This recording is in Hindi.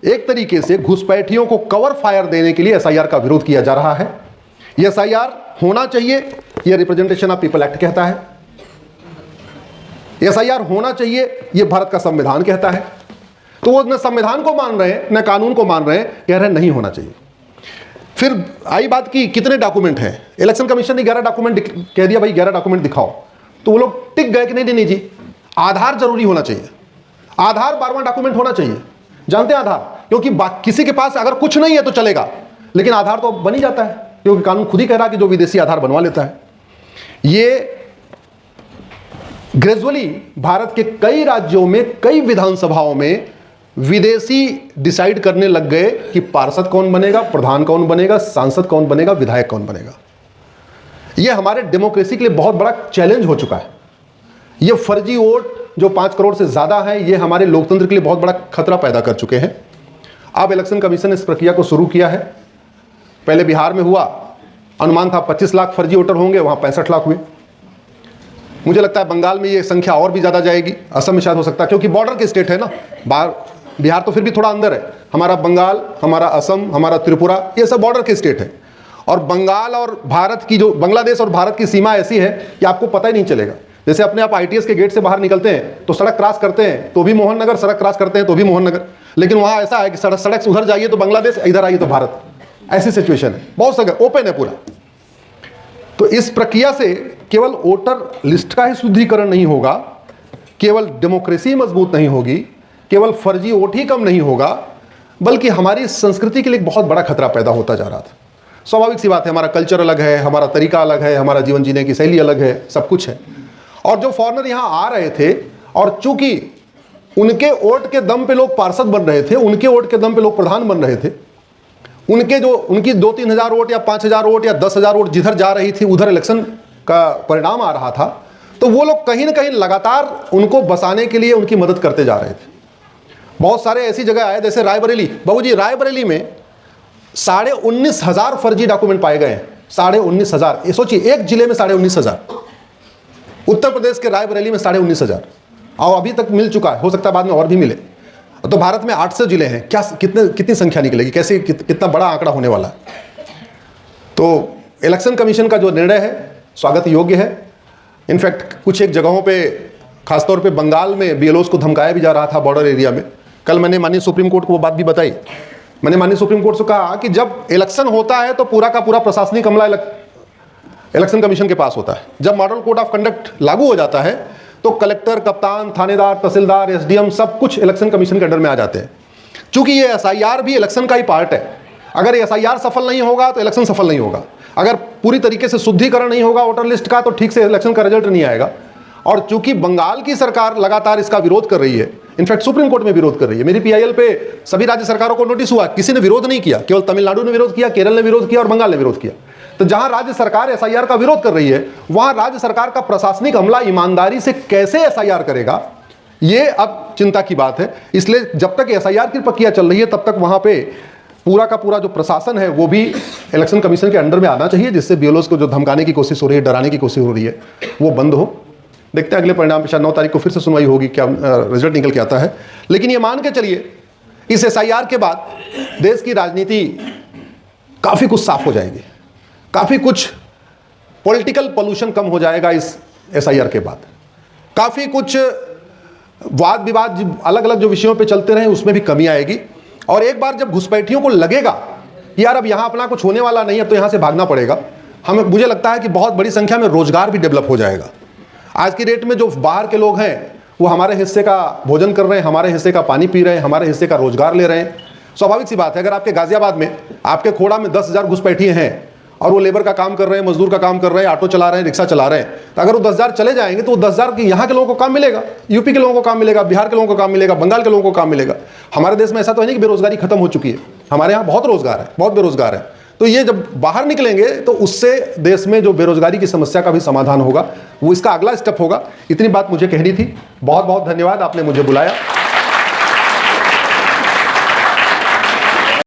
एक तरीके से घुसपैठियों को कवर फायर देने के लिए एसआईआर का विरोध किया जा रहा है। यह एसआईआर होना चाहिए, यह रिप्रेजेंटेशन ऑफ पीपल एक्ट कहता है। एसआईआर होना चाहिए, यह भारत का संविधान कहता है। तो वो न संविधान को मान रहे हैं न कानून को मान रहे हैं, कह रहे हैं नहीं होना चाहिए। फिर आई बात की कितने डॉक्यूमेंट हैं। इलेक्शन कमीशन ने 11 डॉक्यूमेंट कह दिया, भाई 11 डॉक्यूमेंट दिखाओ। तो वो लोग टिक गए कि नहीं जी, आधार जरूरी होना चाहिए, आधार 12वां डॉक्यूमेंट होना चाहिए। जानते हैं आधार, क्योंकि किसी के पास अगर कुछ नहीं है तो चलेगा, लेकिन आधार तो बन ही जाता है, क्योंकि कानून खुद ही कह रहा है कि जो विदेशी आधार बनवा लेता है। ये ग्रेजुअली भारत के कई राज्यों में, कई विधानसभाओं में विदेशी डिसाइड करने लग गए कि पार्षद कौन बनेगा, प्रधान कौन बनेगा, सांसद कौन बनेगा, विधायक कौन बनेगा। यह हमारे डेमोक्रेसी के लिए बहुत बड़ा चैलेंज हो चुका है। यह फर्जी वोट जो 5 करोड़ से ज्यादा है, यह हमारे लोकतंत्र के लिए बहुत बड़ा खतरा पैदा कर चुके हैं। अब इलेक्शन कमीशन ने इस प्रक्रिया को शुरू किया है। पहले बिहार में हुआ, अनुमान था 25 लाख फर्जी वोटर होंगे, वहां 65 लाख हुए। मुझे लगता है बंगाल में ये संख्या और भी ज्यादा जाएगी, असम में शायद हो सकता है, क्योंकि बॉर्डर के स्टेट है ना। बिहार तो फिर भी थोड़ा अंदर है, हमारा बंगाल, हमारा असम, हमारा त्रिपुरा, ये सब बॉर्डर के स्टेट है। और बंगाल और भारत की जो, बांग्लादेश और भारत की सीमा ऐसी है कि आपको पता ही नहीं चलेगा। जैसे अपने आप आईटीएस के गेट से बाहर निकलते हैं तो सड़क क्रॉस करते हैं तो भी मोहन नगर, सड़क क्रॉस करते हैं तो भी मोहन नगर, लेकिन वहां ऐसा है कि सड़क उधर जाइए तो बांग्लादेश, इधर आइए तो भारत। ऐसी सिचुएशन है, बहुत जगह ओपन है पूरा। तो इस प्रक्रिया से केवल वोटर लिस्ट का ही शुद्धिकरण नहीं होगा, केवल डेमोक्रेसी मजबूत नहीं होगी, केवल फर्जी वोट ही कम नहीं होगा, बल्कि हमारी संस्कृति के लिए बहुत बड़ा खतरा पैदा होता जा रहा था। स्वाभाविक सी बात है, हमारा कल्चर अलग है, हमारा तरीका अलग है, हमारा जीवन जीने की शैली अलग है, सब कुछ है। और जो फॉरेनर यहाँ आ रहे थे, और चूंकि उनके वोट के दम पे लोग पार्षद बन रहे थे, उनके वोट के दम पे लोग प्रधान बन रहे थे, उनकी 2-3 हज़ार वोट या 5 हज़ार वोट या 10 हज़ार वोट जिधर जा रही थी, उधर इलेक्शन का परिणाम आ रहा था। तो वो लोग कहीं ना कहीं लगातार उनको बसाने के लिए उनकी मदद करते जा रहे थे। बहुत सारे ऐसी जगह आए, जैसे रायबरेली। बाबूजी, रायबरेली में 19,500 फर्जी डॉक्यूमेंट पाए गए हैं। 19,500, ये सोचिए, एक जिले में 19,500। उत्तर प्रदेश के रायबरेली में 19,500, और अभी तक मिल चुका है, हो सकता है बाद में और भी मिले। तो भारत में 800 जिले हैं, क्या कितनी संख्या निकलेगी, कैसे कितना बड़ा आंकड़ा होने वाला है। तो इलेक्शन कमीशन का जो निर्णय है स्वागत योग्य है। इनफैक्ट कुछ एक जगहों पे, खासतौर पे बंगाल में बीएलओस को धमकाया भी जा रहा था बॉर्डर एरिया में। कल मैंने माननीय सुप्रीम कोर्ट को वो बात भी बताई। मैंने माननीय सुप्रीम कोर्ट से कहा कि जब इलेक्शन होता है तो पूरा का पूरा प्रशासनिक अमला इलेक्शन कमीशन के पास होता है। जब मॉडल कोड ऑफ कंडक्ट लागू हो जाता है तो कलेक्टर, कप्तान, थानेदार, तहसीलदार, एसडीएम सब कुछ इलेक्शन कमीशन के अंडर में आ जाते हैं। चूंकि ये एसआईआर भी इलेक्शन का ही पार्ट है। अगर एसआईआर सफल नहीं होगा तो इलेक्शन सफल नहीं होगा। अगर पूरी तरीके से शुद्धिकरण नहीं होगा वोटर लिस्ट का, तो ठीक से इलेक्शन का रिजल्ट नहीं आएगा। और चूंकि बंगाल की सरकार लगातार इसका विरोध कर रही है, इनफैक्ट सुप्रीम कोर्ट में विरोध कर रही है। मेरी पीआईएल पे सभी राज्य सरकारों को नोटिस हुआ, किसी ने विरोध नहीं किया, केवल तमिलनाडु ने विरोध किया, केरल ने विरोध किया और बंगाल ने विरोध किया। तो जहां राज्य सरकार एसआईआर का विरोध कर रही है, वहां राज्य सरकार का प्रशासनिक अमला ईमानदारी से कैसे एसआईआर करेगा, ये अब चिंता की बात है। इसलिए जब तक एसआईआर की प्रक्रिया चल रही है, तब तक वहां पे पूरा का पूरा जो प्रशासन है वो भी इलेक्शन कमीशन के अंडर में आना चाहिए, जिससे बीएलओस को जो धमकाने की कोशिश हो रही है, डराने की कोशिश हो रही है, वो बंद हो। देखते हैं अगले परिणाम पे, शायद 9 तारीख को फिर से सुनवाई होगी, क्या रिजल्ट निकल के आता है। लेकिन ये मान के चलिए, इस एसआईआर के बाद देश की राजनीति काफी कुछ साफ हो जाएगी, काफी कुछ पॉलिटिकल पोल्यूशन कम हो जाएगा इस एसआईआर के बाद। काफी कुछ वाद विवाद अलग अलग जो विषयों पे चलते रहे उसमें भी कमी आएगी। और एक बार जब घुसपैठियों को लगेगा कि यार अब यहाँ अपना कुछ होने वाला नहीं है, तो यहाँ से भागना पड़ेगा, मुझे लगता है कि बहुत बड़ी संख्या में रोजगार भी डेवलप हो जाएगा। आज की डेट में जो बाहर के लोग हैं वो हमारे हिस्से का भोजन कर रहे हैं, हमारे हिस्से का पानी पी रहे हैं, हमारे हिस्से का रोजगार ले रहे हैं। स्वाभाविक सी बात है, अगर आपके गाजियाबाद में, आपके खोड़ा में 10,000 घुसपैठिए हैं और वो लेबर का काम कर रहे हैं, मजदूर का काम कर रहे हैं, ऑटो चला रहे हैं, रिक्शा चला रहे हैं, तो अगर वो 10,000 चले जाएंगे तो 10,000 के यहाँ के लोगों को काम मिलेगा, यूपी के लोगों को काम मिलेगा, बिहार के लोगों को काम मिलेगा, बंगाल के लोगों को काम मिलेगा। हमारे देश में ऐसा तो है नहीं कि बेरोजगारी खत्म हो चुकी है, हमारे यहाँ बहुत रोजगार है, बहुत बेरोजगार है। तो ये जब बाहर निकलेंगे तो उससे देश में जो बेरोजगारी की समस्या का भी समाधान होगा, वो इसका अगला स्टेप होगा। इतनी बात मुझे कहनी थी। बहुत बहुत धन्यवाद, आपने मुझे बुलाया।